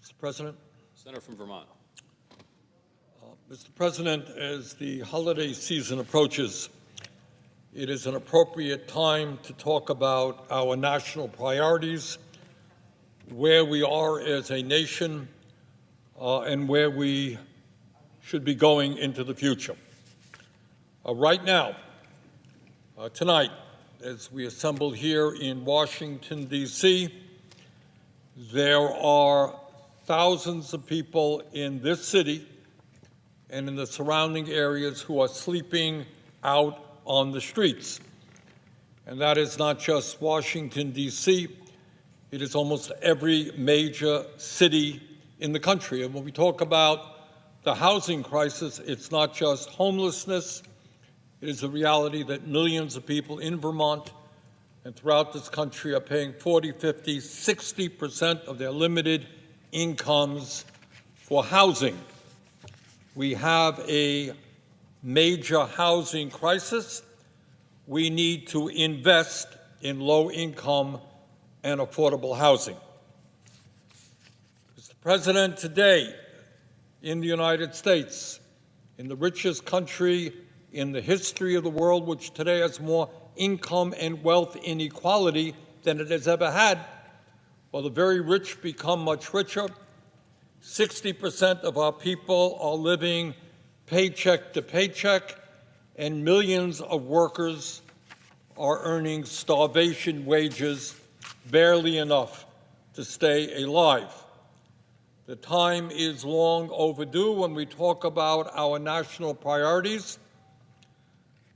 Mr. President. Senator from Vermont. Mr. President, as the holiday season approaches, it is an appropriate time to talk about our national priorities, where we are as a nation, and where we should be going into the future. Right now, tonight, as we assemble here in Washington, D.C., there are thousands of people in this city and in the surrounding areas who are sleeping out on the streets. And that is not just Washington, D.C., it is almost every major city in the country. And when we talk about the housing crisis, it's not just homelessness, it is a reality that millions of people in Vermont and throughout this country are paying 40, 50, 60% of their limited incomes for housing. We have a major housing crisis. We need to invest in low-income and affordable housing. Mr. President, today in the United States, in the richest country in the history of the world, which today has more income and wealth inequality than it has ever had, while the very rich become much richer, 60% of our people are living paycheck to paycheck, and millions of workers are earning starvation wages, barely enough to stay alive. The time is long overdue when we talk about our national priorities,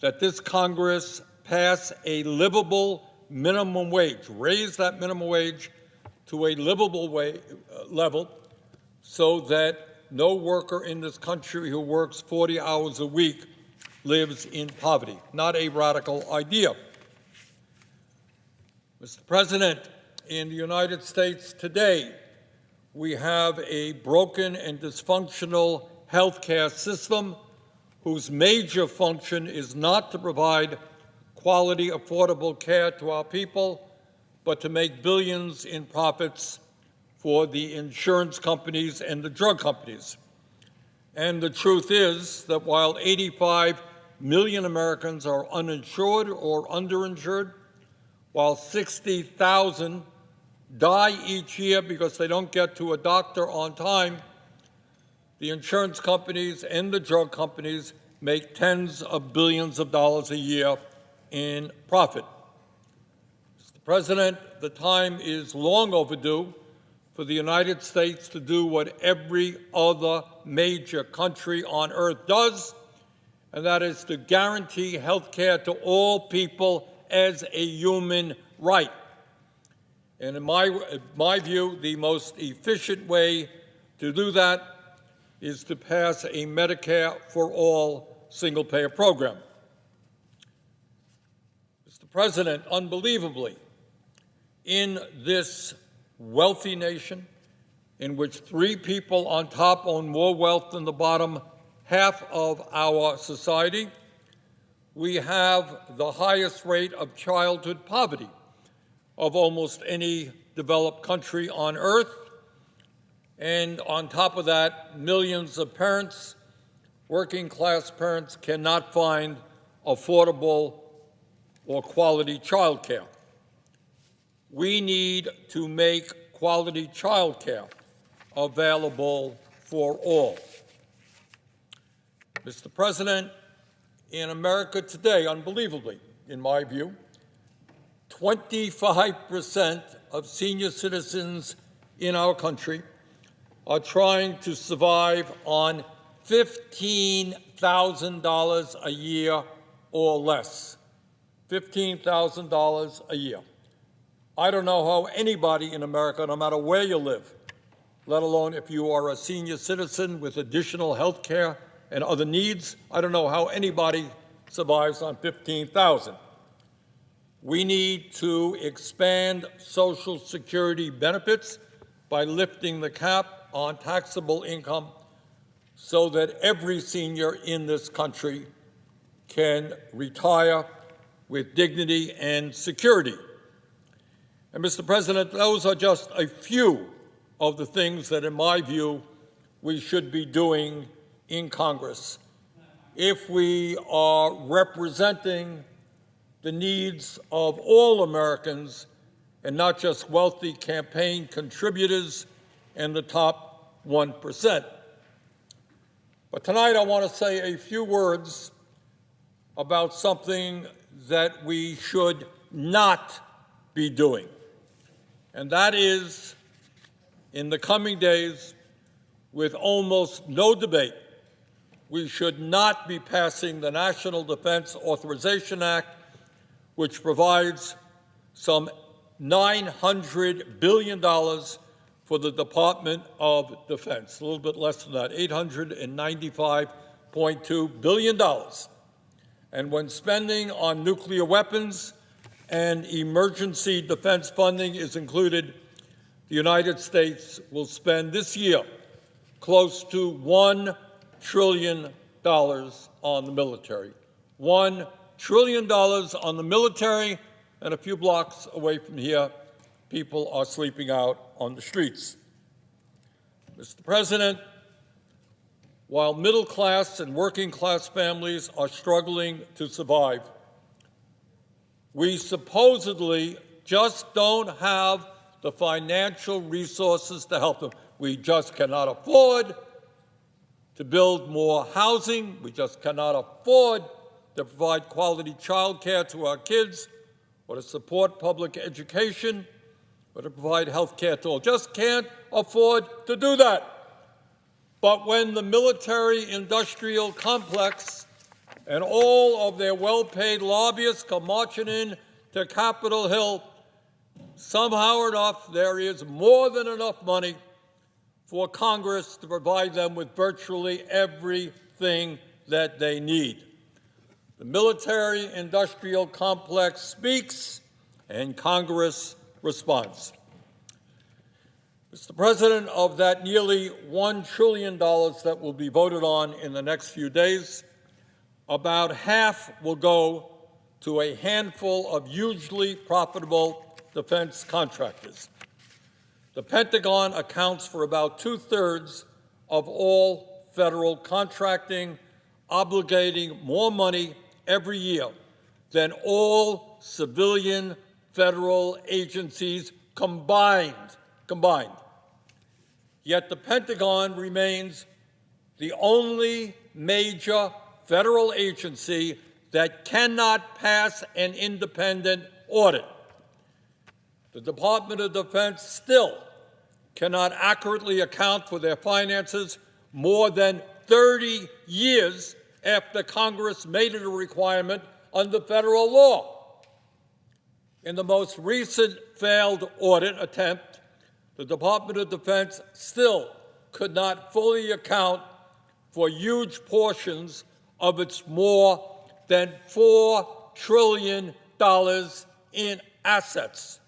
that this Congress pass a livable minimum wage, raise that minimum wage to a livable level so that no worker in this country who works 40 hours a week lives in poverty. Not a radical idea. Mr. President, in the United States today, we have a broken and dysfunctional healthcare system whose major function is not to provide quality, affordable care to our people, but to make billions in profits for the insurance companies and the drug companies. And the truth is that while 85 million Americans are uninsured or underinsured, while 60,000 die each year because they don't get to a doctor on time, the insurance companies and the drug companies make tens of billions of dollars a year in profit. Mr. President, the time is long overdue for the United States to do what every other major country on earth does, and that is to guarantee health care to all people as a human right. And in my view, the most efficient way to do that is to pass a Medicare for all single-payer program. Mr. President, unbelievably, in this wealthy nation, in which 3 people on top own more wealth than the bottom half of our society, we have the highest rate of childhood poverty of almost any developed country on earth. And on top of that, millions of parents, working-class parents, cannot find affordable or quality child care. We need to make quality child care available for all. Mr. President, in America today, unbelievably, in my view, 25% of senior citizens in our country are trying to survive on $15,000 a year or less. $15,000 a year. I don't know how anybody in America, no matter where you live, let alone if you are a senior citizen with additional health care and other needs, I don't know how anybody survives on $15,000. We need to expand Social Security benefits by lifting the cap on taxable income so that every senior in this country can retire with dignity and security. And Mr. President, those are just a few of the things that, in my view, we should be doing in Congress if we are representing the needs of all Americans and not just wealthy campaign contributors and the top 1%. But tonight I want to say a few words about something that we should not be doing, and that is, in the coming days, with almost no debate, we should not be passing the National Defense Authorization Act, which provides some $900 billion for the Department of Defense, a little bit less than that, $895.2 billion. And when spending on nuclear weapons and emergency defense funding is included, the United States will spend this year close to $1 trillion on the military. $1 trillion on the military, and a few blocks away from here, people are sleeping out on the streets. Mr. President, while middle-class and working-class families are struggling to survive, we supposedly just don't have the financial resources to help them. We just cannot afford to build more housing. We just cannot afford to provide quality child care to our kids, or to support public education, or to provide health care to all. Just can't afford to do that. But when the military-industrial complex and all of their well-paid lobbyists come marching in to Capitol Hill, somehow or enough, there is more than enough money for Congress to provide them with virtually everything that they need. The military-industrial complex speaks, and Congress responds. Mr. President, of that nearly $1 trillion that will be voted on in the next few days, about half will go to a handful of hugely profitable defense contractors. The Pentagon accounts for about 2/3 of all federal contracting, obligating more money every year than all civilian federal agencies combined. Yet the Pentagon remains the only major federal agency that cannot pass an independent audit. The Department of Defense still cannot accurately account for their finances more than 30 years after Congress made it a requirement under federal law. In the most recent failed audit attempt, the Department of Defense still could not fully account for huge portions of its more than $4 trillion in assets.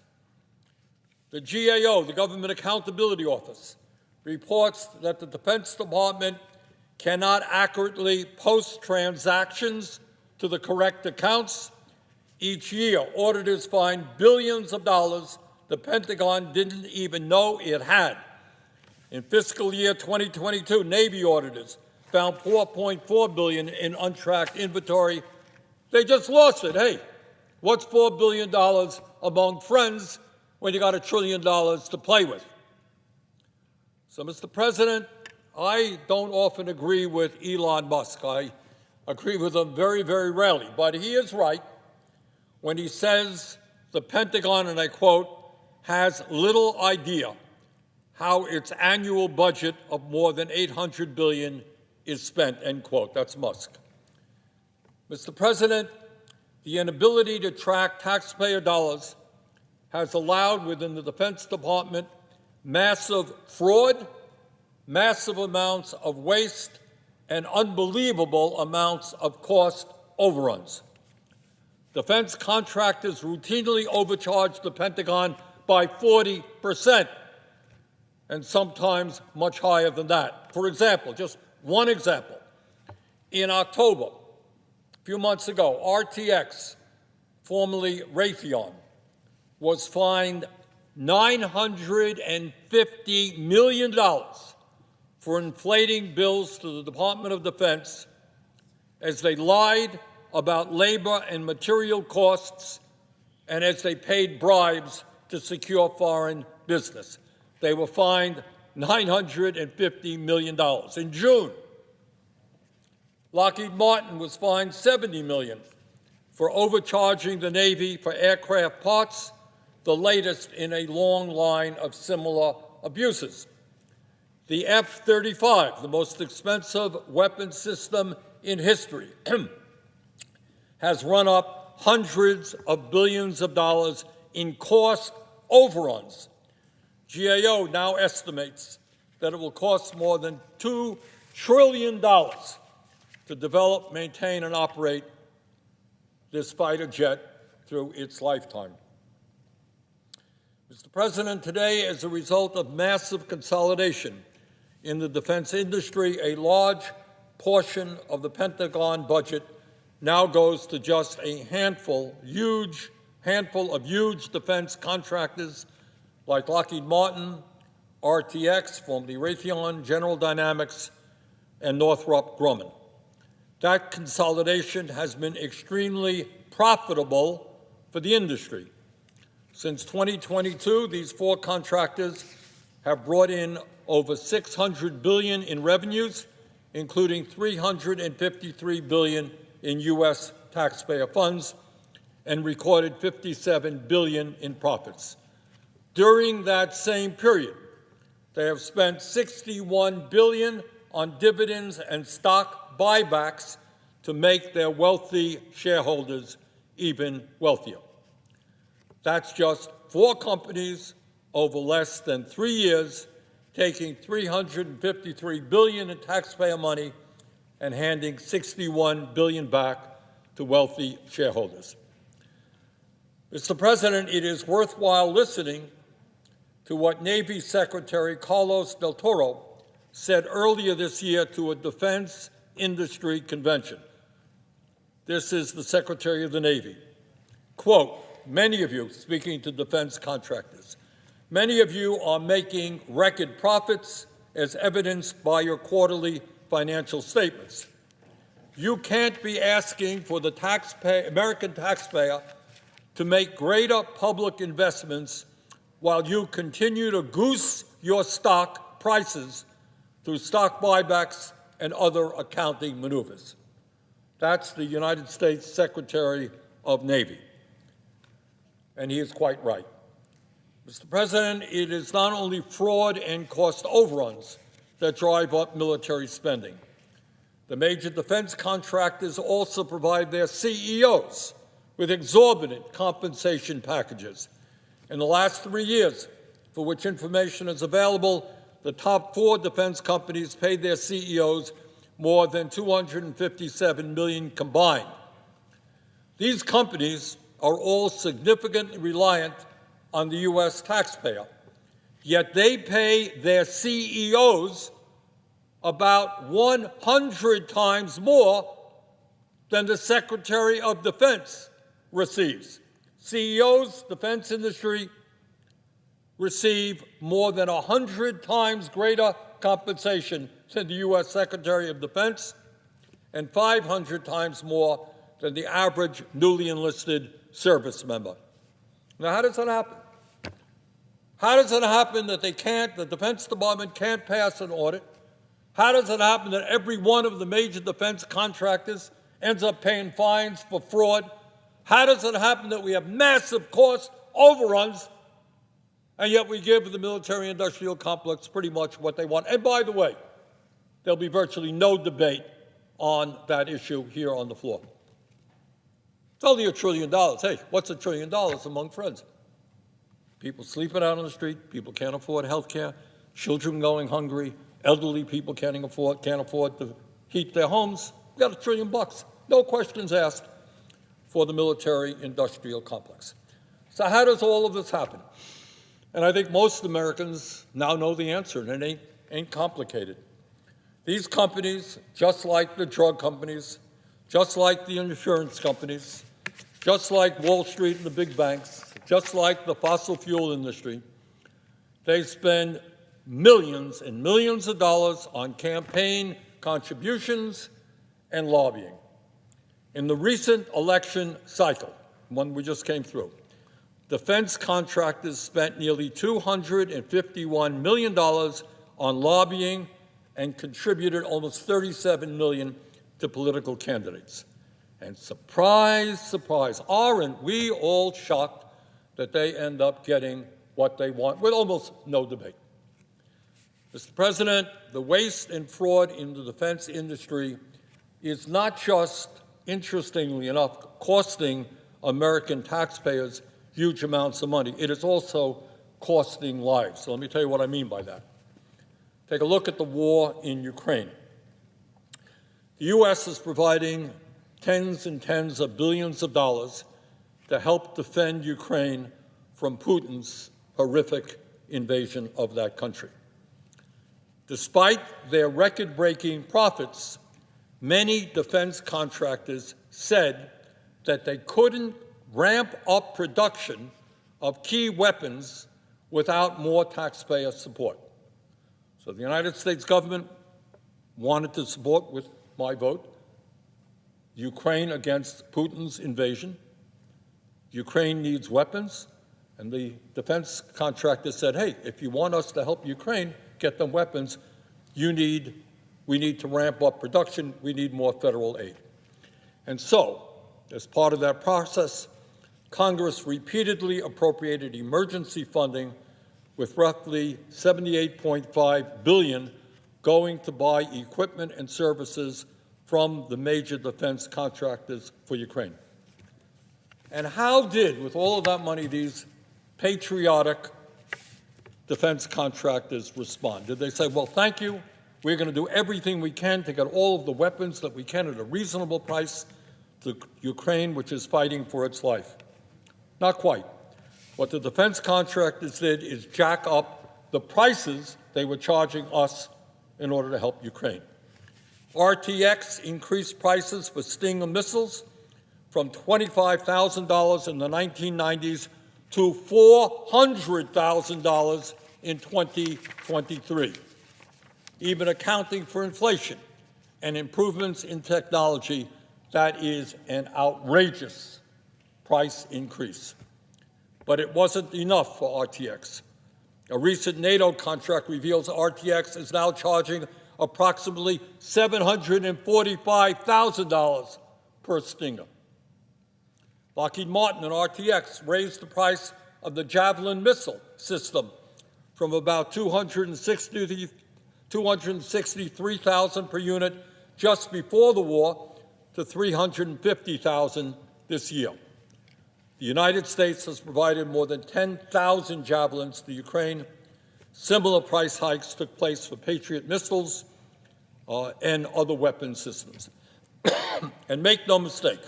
The GAO, the Government Accountability Office, reports that the Defense Department cannot accurately post transactions to the correct accounts. Each year, auditors find billions of dollars the Pentagon didn't even know it had. In fiscal year 2022, Navy auditors found $4.4 billion in untracked inventory. They just lost it. Hey, what's $4 billion among friends when you got $1 trillion to play with? So, Mr. President, I don't often agree with Elon Musk. I agree with him very, very rarely. But he is right when he says the Pentagon, and I quote, has little idea how its annual budget of more than $800 billion is spent, end quote. That's Musk. Mr. President, the inability to track taxpayer dollars has allowed within the Defense Department massive fraud, massive amounts of waste, and unbelievable amounts of cost overruns. Defense contractors routinely overcharge the Pentagon by 40%, and sometimes much higher than that. For example, just one example, in October, a few months ago, RTX, formerly Raytheon, was fined $950 million for inflating bills to the Department of Defense as they lied about labor and material costs and as they paid bribes to secure foreign business. They were fined $950 million. In June, Lockheed Martin was fined $70 million for overcharging the Navy for aircraft parts, the latest in a long line of similar abuses. The F-35, the most expensive weapon system in history, has run up hundreds of billions of dollars in cost overruns. GAO now estimates that it will cost more than $2 trillion to develop, maintain, and operate this fighter jet through its lifetime. Mr. President, today, as a result of massive consolidation in the defense industry, a large portion of the Pentagon budget now goes to just a handful of huge defense contractors like Lockheed Martin, RTX, formerly Raytheon, General Dynamics, and Northrop Grumman. That consolidation has been extremely profitable for the industry. Since 2022, these four contractors have brought in over $600 billion in revenues, including $353 billion in U.S. taxpayer funds, and recorded $57 billion in profits. During that same period, they have spent $61 billion on dividends and stock buybacks to make their wealthy shareholders even wealthier. That's just four companies over less than 3 years, taking $353 billion in taxpayer money and handing $61 billion back to wealthy shareholders. Mr. President, it is worthwhile listening to what Navy Secretary Carlos del Toro said earlier this year to a defense industry convention. This is the Secretary of the Navy. Quote, many of you, speaking to defense contractors, many of you are making record profits as evidenced by your quarterly financial statements. You can't be asking for the American taxpayer to make greater public investments while you continue to goose your stock prices through stock buybacks and other accounting maneuvers. That's the United States Secretary of Navy. And he is quite right. Mr. President, it is not only fraud and cost overruns that drive up military spending. The major defense contractors also provide their CEOs with exorbitant compensation packages. In the last 3 years, for which information is available, the top four defense companies paid their CEOs more than $257 million combined. These companies are all significantly reliant on the U.S. taxpayer, yet they pay their CEOs about 100 times more than the Secretary of Defense receives. CEOs, defense industry, receive more than 100 times greater compensation than the U.S. Secretary of Defense and 500 times more than the average newly enlisted service member. Now, how does that happen? How does it happen that the Defense Department can't pass an audit? How does it happen that every one of the major defense contractors ends up paying fines for fraud? How does it happen that we have massive cost overruns, and yet we give the military-industrial complex pretty much what they want? And by the way, there'll be virtually no debate on that issue here on the floor. It's only $1 trillion. Hey, what's $1 trillion among friends? People sleeping out on the street, people can't afford health care, children going hungry, elderly people can't afford to heat their homes. We got $1 trillion, no questions asked, for the military-industrial complex. So how does all of this happen? And I think most Americans now know the answer, and it ain't complicated. These companies, just like the drug companies, just like the insurance companies, just like Wall Street and the big banks, just like the fossil fuel industry, they spend millions and millions of dollars on campaign contributions and lobbying. In the recent election cycle, one we just came through, defense contractors spent nearly $251 million on lobbying and contributed almost $37 million to political candidates. And surprise, surprise, aren't we all shocked that they end up getting what they want with almost no debate? Mr. President, the waste and fraud in the defense industry is not just, interestingly enough, costing American taxpayers huge amounts of money. It is also costing lives. So let me tell you what I mean by that. Take a look at the war in Ukraine. The U.S. is providing tens and tens of billions of dollars to help defend Ukraine from Putin's horrific invasion of that country. Despite their record-breaking profits, many defense contractors said that they couldn't ramp up production of key weapons without more taxpayer support. So the United States government wanted to support, with my vote, Ukraine against Putin's invasion. Ukraine needs weapons, and the defense contractor said, hey, if you want us to help Ukraine get them weapons, we need to ramp up production, we need more federal aid. And so, as part of that process, Congress repeatedly appropriated emergency funding with roughly $78.5 billion going to buy equipment and services from the major defense contractors for Ukraine. And how did, with all of that money, these patriotic defense contractors respond? Did they say, well, thank you, we're going to do everything we can to get all of the weapons that we can at a reasonable price to Ukraine, which is fighting for its life? Not quite. What the defense contractors did is jack up the prices they were charging us in order to help Ukraine. RTX increased prices for Stinger missiles from $25,000 in the 1990s to $400,000 in 2023, even accounting for inflation and improvements in technology. That is an outrageous price increase. But it wasn't enough for RTX. A recent NATO contract reveals RTX is now charging approximately $745,000 per Stinger. Lockheed Martin and RTX raised the price of the Javelin missile system from about $263,000 per unit just before the war to $350,000 this year. The United States has provided more than 10,000 Javelins to Ukraine. Similar price hikes took place for Patriot missiles and other weapon systems. And make no mistake,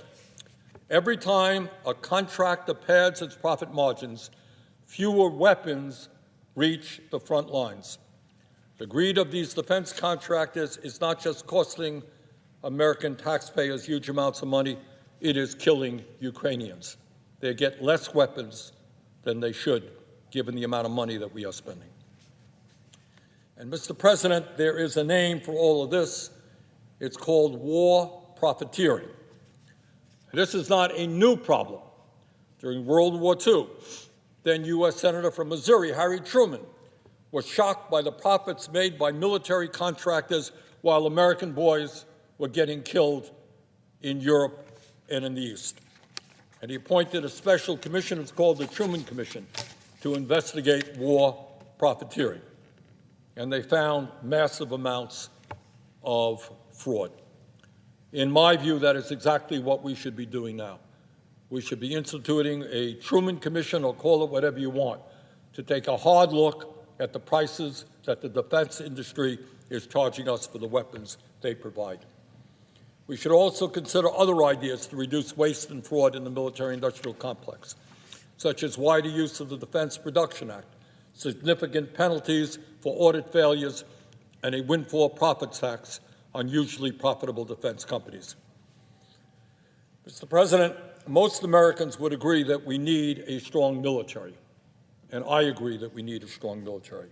every time a contractor pads its profit margins, fewer weapons reach the front lines. The greed of these defense contractors is not just costing American taxpayers huge amounts of money, it is killing Ukrainians. They get less weapons than they should, given the amount of money that we are spending. And, Mr. President, there is a name for all of this. It's called war profiteering. This is not a new problem. During World War II, then U.S. Senator from Missouri, Harry Truman, was shocked by the profits made by military contractors while American boys were getting killed in Europe and in the East. And he appointed a special commission, it's called the Truman Commission, to investigate war profiteering. And they found massive amounts of fraud. In my view, that is exactly what we should be doing now. We should be instituting a Truman Commission, or call it whatever you want, to take a hard look at the prices that the defense industry is charging us for the weapons they provide. We should also consider other ideas to reduce waste and fraud in the military-industrial complex, such as wider use of the Defense Production Act, significant penalties for audit failures, and a windfall profits tax on hugely profitable defense companies. Mr. President, most Americans would agree that we need a strong military, and I agree that we need a strong military.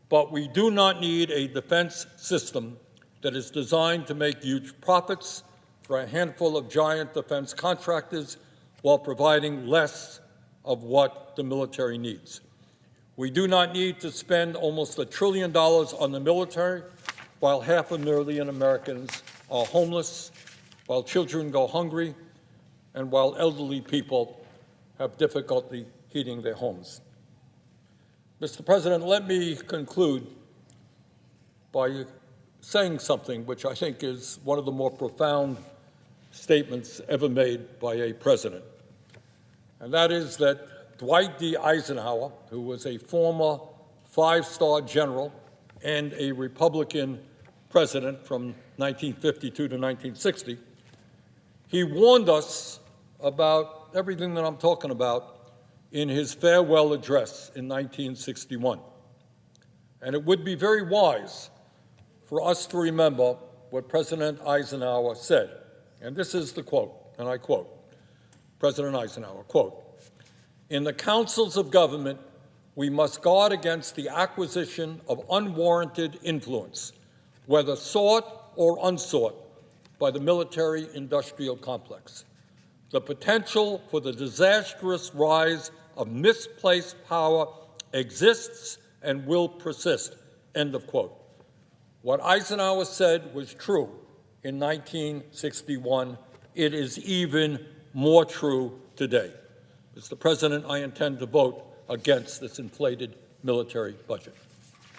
But we do not need a defense system that is designed to make huge profits for a handful of giant defense contractors while providing less of what the military needs. We do not need to spend almost $1 trillion on the military while 500,000 Americans are homeless, while children go hungry, and while elderly people have difficulty heating their homes. Mr. President, let me conclude by saying something which I think is one of the more profound statements ever made by a president, and that is that Dwight D. Eisenhower, who was a former five-star general and a Republican president from 1952 to 1960, he warned us about everything that I'm talking about in his farewell address in 1961. And it would be very wise for us to remember what President Eisenhower said. And this is the quote, and I quote, President Eisenhower, quote, "In the councils of government, we must guard against the acquisition of unwarranted influence, whether sought or unsought, by the military-industrial complex. The potential for the disastrous rise of misplaced power exists and will persist," end of quote. What Eisenhower said was true in 1961. It is even more true today. Mr. President, I intend to vote against this inflated military budget.